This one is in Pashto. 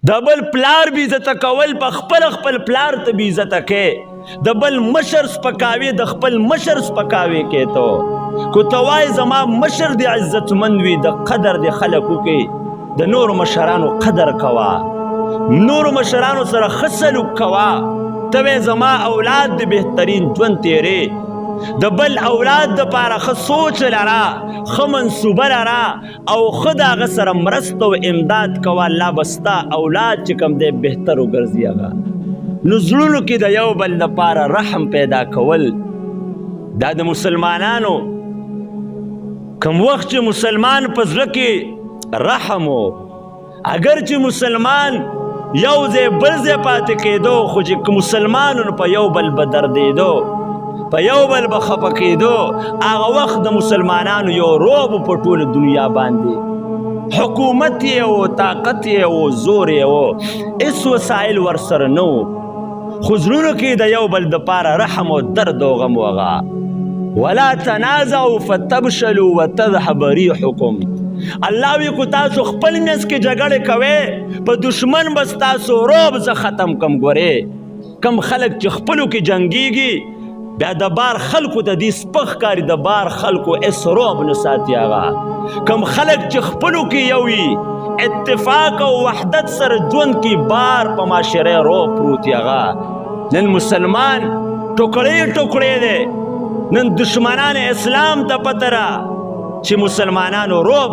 د بل پلار بې عزته کول په خپل پلار ته بې عزته کې د بل مشر سپکاوي د خپل مشر سپکاوي کې تو کو ته وایې زما مشر دې عزتمند وي د قدر دې خلک وکړي د نورو مشرانو قدر کوه نورو مشرانو سره ښه سلوک کوه ته وایې زما اولاد د بهترین ژوند تیرې د بل اولاد دپاره ښه سوچ لره ښه منصوبه لره او ښه د هغه سره مرسته او امداد کوه الله به ستا اولاد چې کوم دی بهتر وګرځي هغه نو زړونو کې د یو بل دپاره رحم پیدا کول دا د مسلمانانو کوم وخت چې مسلمان په زړه کې رحم و اگر چې مسلمان یو ځای بل ځای پاتې کېدو خو چې مسلمانونو په یو بل به دردېدو په یو بل به خفه کېدو هغه وخت د مسلمانانو یو روب په ټوله دنیا باندې حکومت یې و طاقت یې و زور یې و هېڅ وسایل ورسره نه و خو زړونو کې د یو بل دپاره رحم او درد او غم و هغه ولا تنازعوا فتبشلوا وتذهب ريحكم الله وی کو تاسو خپل منځ کې جګړې کوئ په دشمن به ستاسو روب زه ختم کم ګورې کم خلک چې خپلو کې جنګیږي بیا د بار خلکو ته دې سپک ښکاري د بار خلکو هېڅ روب نه ساتي هغه کم خلک چې خپلو کې یو وي اتفاق او وحدت سره ژوند کې بار په معاشره روب پروت هغه نن مسلمان ټوکړې ټوکړې دی نن دشمنان اسلام ته پته را چې مسلمانانو روب